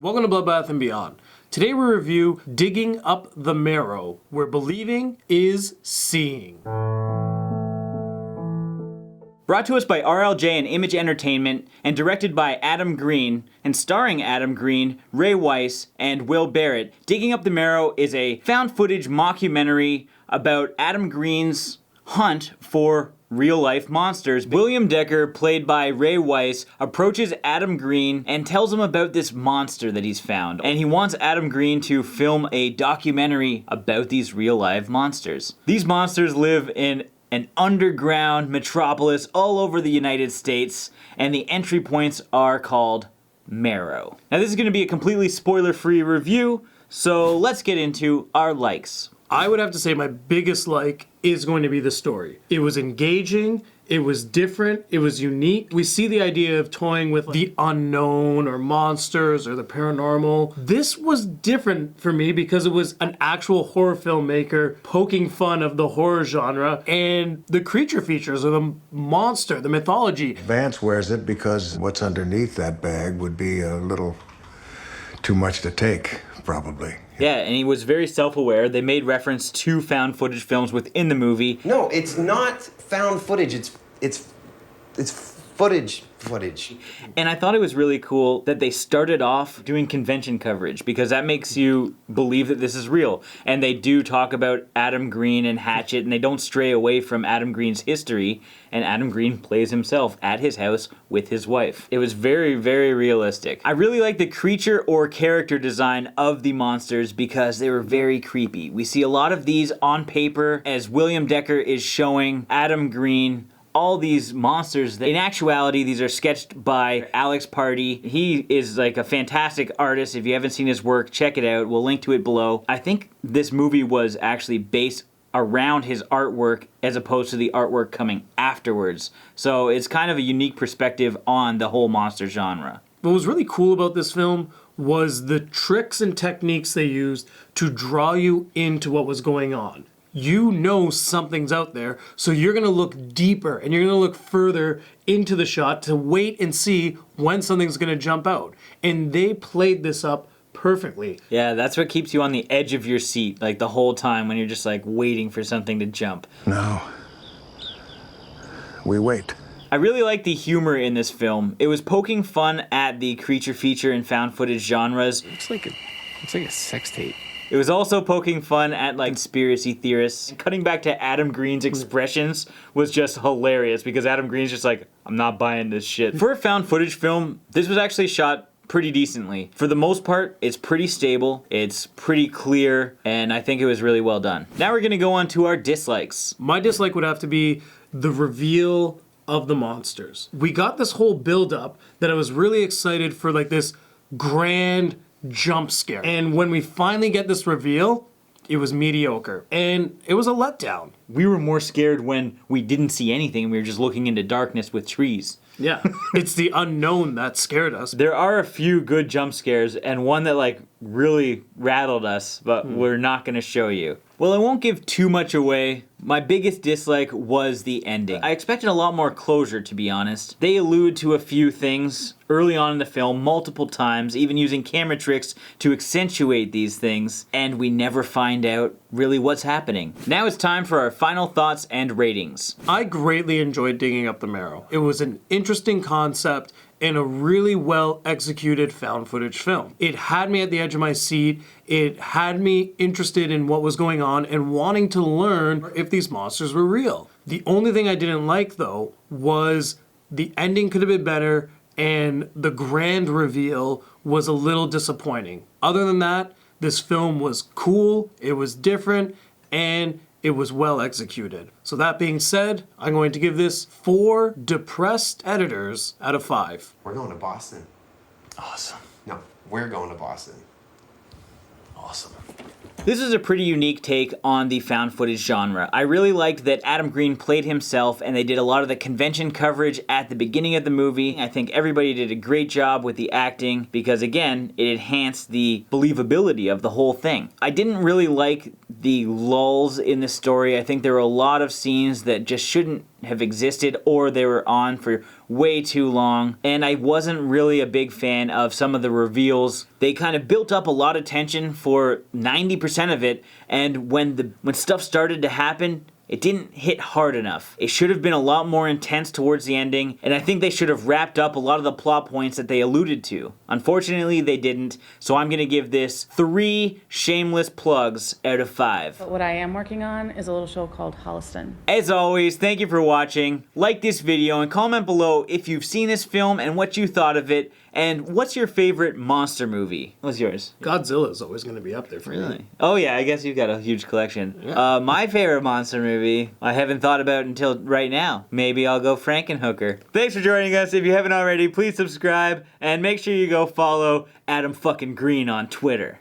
Welcome to Bloodbath and Beyond. Today we review Digging Up the Marrow, where believing is seeing. Brought to us by RLJ and Image Entertainment, and directed by Adam Green, and starring Adam Green, Ray Weiss, and Will Barratt, Digging Up the Marrow is a found-footage mockumentary about Adam Green's hunt for real-life monsters. William Decker, played by Ray Weiss, approaches Adam Green and tells him about this monster that he's found. And he wants Adam Green to film a documentary about these real-life monsters. These monsters live in an underground metropolis all over the United States, and the entry points are called Marrow. Now this is going to be a completely spoiler-free review, so let's get into our likes. I would have to say my biggest like is going to be the story. It was engaging, it was different, it was unique. We see the idea of toying with the unknown or monsters or the paranormal. This was different for me because it was an actual horror filmmaker poking fun of the horror genre and the creature features of the monster, the mythology. Vance wears it because what's underneath that bag would be a little too much to take, probably. Yeah, and he was very self-aware. They made reference to found footage films within the movie. No, it's not found footage. It's footage. And I thought it was really cool that they started off doing convention coverage because that makes you believe that this is real. And they do talk about Adam Green and Hatchet, and they don't stray away from Adam Green's history. And Adam Green plays himself at his house with his wife. It was very, very realistic. I really like the creature or character design of the monsters because they were very creepy. We see a lot of these on paper as William Decker is showing Adam Green all these monsters. In actuality, these are sketched by Alex Pardee. He is like a fantastic artist. If you haven't seen his work, check it out. We'll link to it below. I think this movie was actually based around his artwork as opposed to the artwork coming afterwards. So it's kind of a unique perspective on the whole monster genre. What was really cool about this film was the tricks and techniques they used to draw you into what was going on. You know something's out there, so you're going to look deeper and you're going to look further into the shot to wait and see when something's going to jump out. And they played this up perfectly. Yeah, that's what keeps you on the edge of your seat, like the whole time when you're just like waiting for something to jump. Now, we wait. I really like the humor in this film. It was poking fun at the creature feature and found footage genres. Looks like a sex tape. It was also poking fun at like conspiracy theorists. Cutting back to Adam Green's expressions was just hilarious because Adam Green's just like, I'm not buying this shit. For a found footage film, this was actually shot pretty decently. For the most part, it's pretty stable, it's pretty clear, and I think it was really well done. Now we're gonna go on to our dislikes. My dislike would have to be the reveal of the monsters. We got this whole build up that I was really excited for, like this grand jump scare. And when we finally get this reveal, it was mediocre. And it was a letdown. We were more scared when we didn't see anything and we were just looking into darkness with trees. Yeah, it's the unknown that scared us. There are a few good jump scares and one that like really rattled us, but we're not gonna show you. Well, I won't give too much away. My biggest dislike was the ending. I expected a lot more closure, to be honest. They allude to a few things early on in the film multiple times, even using camera tricks to accentuate these things, and we never find out really what's happening. Now it's time for our final thoughts and ratings. I greatly enjoyed Digging Up the Marrow. It was an interesting concept and a really well executed found footage film. It had me at the edge of my seat. It had me interested in what was going on and wanting to learn if these monsters were real. The only thing I didn't like though was the ending could have been better and the grand reveal was a little disappointing. Other than that, this film was cool, it was different, and it was well executed. So that being said, I'm going to give this 4 depressed editors out of 5. We're going to Boston. Awesome. No, we're going to Boston. Awesome. This is a pretty unique take on the found footage genre. I really liked that Adam Green played himself and they did a lot of the convention coverage at the beginning of the movie. I think everybody did a great job with the acting because again, it enhanced the believability of the whole thing. I didn't really like the lulls in the story. I think there were a lot of scenes that just shouldn't have existed, or they were on for way too long. And I wasn't really a big fan of some of the reveals. They kind of built up a lot of tension for 90% of it, and when stuff started to happen, it didn't hit hard enough. It should have been a lot more intense towards the ending, and I think they should have wrapped up a lot of the plot points that they alluded to. Unfortunately, they didn't, so I'm gonna give this 3 shameless plugs out of 5. But what I am working on is a little show called Holliston. As always, thank you for watching. Like this video and comment below if you've seen this film and what you thought of it, and what's your favorite monster movie? What's yours? Godzilla is always going to be up there for me. Oh yeah, I guess you've got a huge collection. My favorite monster movie, I haven't thought about until right now. Maybe I'll go Frankenhooker. Thanks for joining us. If you haven't already, please subscribe and make sure you go follow Adam fucking Green on Twitter.